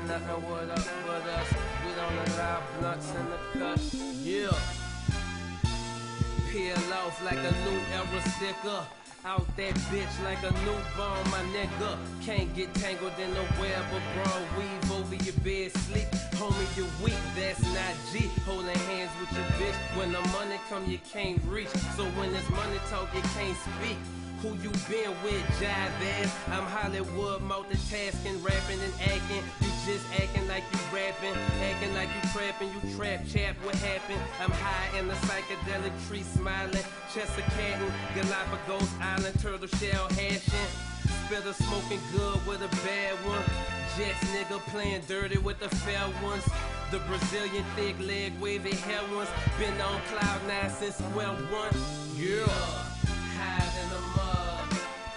Ain't nothing what up but us. We don't allow blunts in the cut. Yeah. Peel off like a new era sticker. Out that bitch like a newborn, my nigga. Can't get tangled in the web of broad weave over your bed, sleep. Homie, you weak, that's not G. Holding hands with your bitch. When the money come, you can't reach. So when there's money talk, you can't speak. Who you been with, jive ass? I'm Hollywood, multitasking, rapping and acting. You just acting like you rapping, acting like you trapping. You trap, chap, what happened? I'm high in the psychedelic tree, smiling. Chest of catting, Galapagos Island, turtle shell hashing. Spitter smoking good with a bad one. Jets nigga playing dirty with the fair ones. The Brazilian thick leg wavy hair ones. Been on cloud 9 since square one. Yeah. Hide in the mud,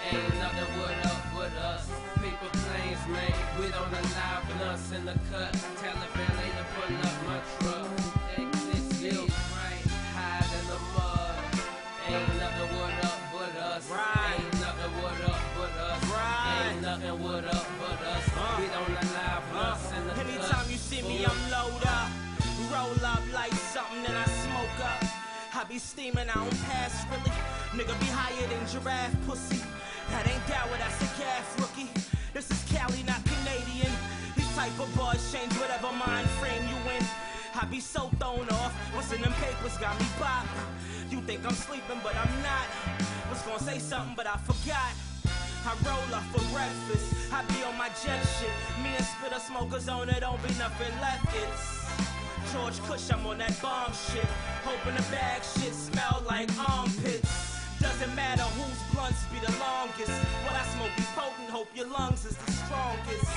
ain't nothing what up with us. Paper planes, man, we don't allow blunts in the cut. Tell the valet to pull up my truck. Exit still right, hide in the mud. Ain't nothing what up with us. Ain't nothing what up with us. Ain't nothing what up with us. We don't allow blunts in the cut. Anytime you see me, I'm load up. Roll up like something that I smoke up. I be steaming, I don't pass really. Nigga be higher than giraffe pussy. That ain't Dower, that's a gaff rookie. This is Cali, not Canadian. These type of bars change whatever mind frame you in. I be so thrown off. What's in them papers got me pop. You think I'm sleeping, but I'm not. Was gonna say something, but I forgot. I roll up for breakfast. I be on my jet shit. Me and Spitter smokers on it, don't be nothing left. It's George Kush, I'm on that bomb shit. Hoping the bag shit smell like armpits. Doesn't matter whose blunts be the longest. What I smoke be potent, hope your lungs is the strongest.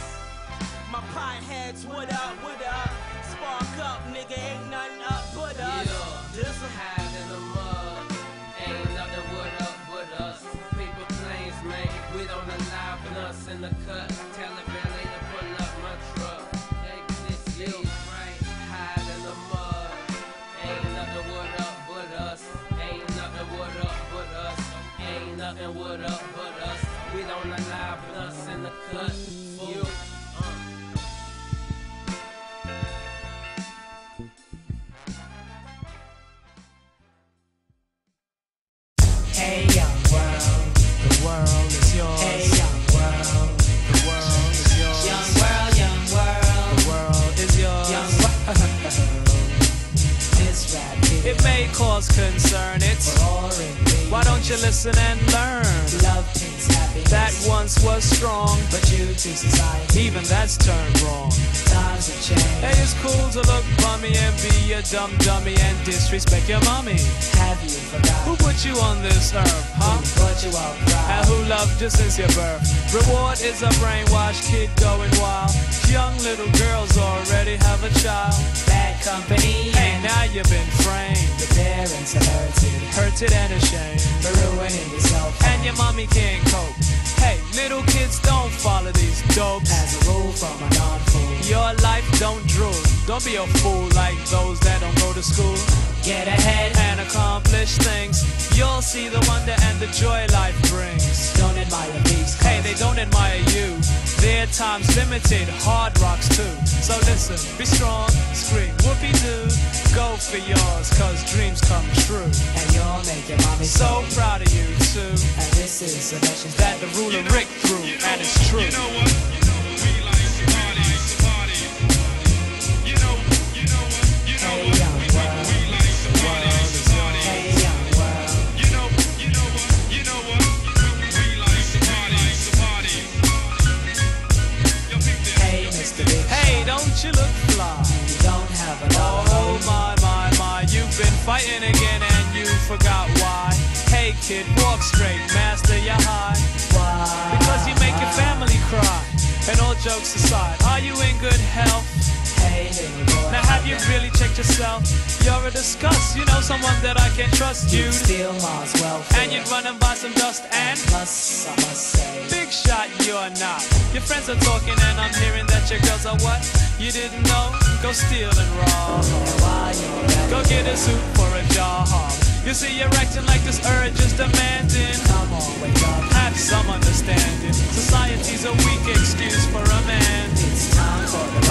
My pot heads, what up, what up? Spark up, nigga, ain't nothing up but us. Yeah, this a hide in the mud. Ain't nothing what up but us. Paper planes, man, we don't allow blunts in the cut. Tell the valet to pull up my truck. Exit still right, hide in the mud. Ain't nothing what up but us. Ain't nothing what up but us. Ain't nothing what up but us. We don't allow blunts in the cut. You. Hey young world, the world is yours. Hey young world, the world is yours. Young world, the world is yours. Young world, this rap here. It may cause concern, it's boring. Why don't you listen and learn? Love brings happiness. That once was strong, but due to society, even that's turned wrong. Times have changed. Hey, it's cool to look bummy and be a dumb dummy and disrespect your mommy. Have you forgot? Who put you on this earth, huh? Who put you out proud? And who loved you since your birth? Reward is a brainwashed kid going wild. Young little girls already have a child. Bad company. Hey, now you've been framed. Your parents are hurted and ashamed. For ruining yourself. And your mommy can't cope. Hey, little kids don't follow these dopes. As a rule from a non-fool. Your life don't drool. Don't be a fool like those that don't go to school. Get ahead and accomplish things. You'll see the wonder and the joy life brings. Don't admire these. Hey, they don't admire you. Their time's limited, hard rocks too. So listen, be strong, scream whoopee-doo. Go for yours, cause dreams come true. And you'll make your mommy so proud of you too. And this is a message that the ruler Rick threw, and it's true. You know what? We like to party, You know what? Hey young world, we like to party, hey young world. You know what? We like to party, Yo, pick this. Hey Mr. Big Hey, don't you look fly? You don't have a lot of Oh hope. my, you've been fighting again and you forgot why. Hey kid, walk straight, master your high. Why? Because you make your family cry. And all jokes aside, are you in good health? Hey little boy. Now have you really checked yourself? You're a disgust, you know someone that I can trust you. Steal Mars welfare. And you'd run and buy some dust and Plus, I must say, big shot you're not. Your friends are talking and I'm hearing that your girls are what? You didn't know? Go steal and rob. why you're ready. Go get a suit for a job. You see you're acting like this urge is demanding. Come on, wake up. Have some understanding. Society's a weak excuse for a man. It's time for the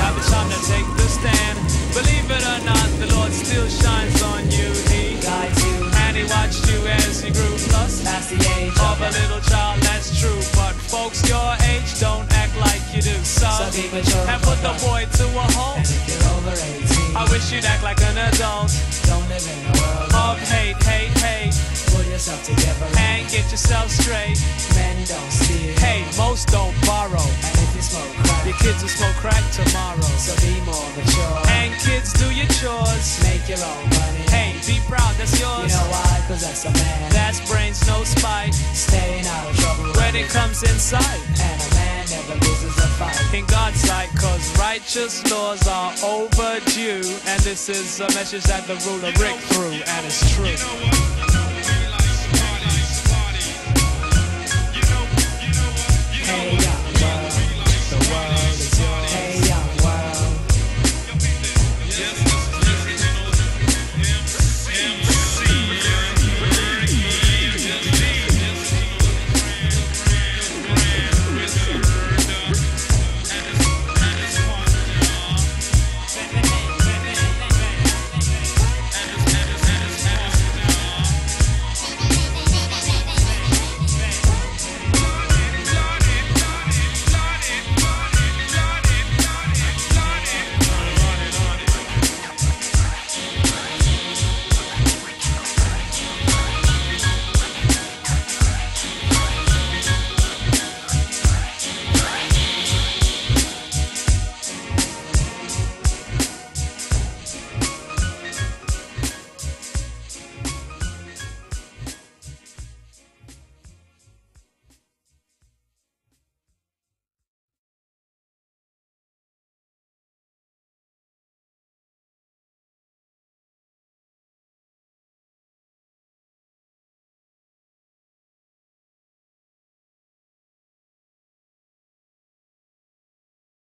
still shines on you. He guides you, and he watched you as you grew. Plus, past the age of a little child, that's true. But folks your age don't act like you do. So be mature and put the boy to a halt. And if you're over 18, I wish you'd act like an adult. don't live in a world Of hate, hate, hate, pull yourself together and get yourself straight. men don't steal. Hey, most don't borrow. And if you smoke crack, Your kids will smoke crack tomorrow. so be more mature. And kids, do your chores. Make your own money. Hey, be proud, that's You yours. know why? Cause that's a man. That's brains, no spite. Staying out of trouble When it comes inside, and a man never loses a fight. in God's sight, cause righteous laws are overdue. And this is a message that the ruler Rick threw, and it's true. You know what?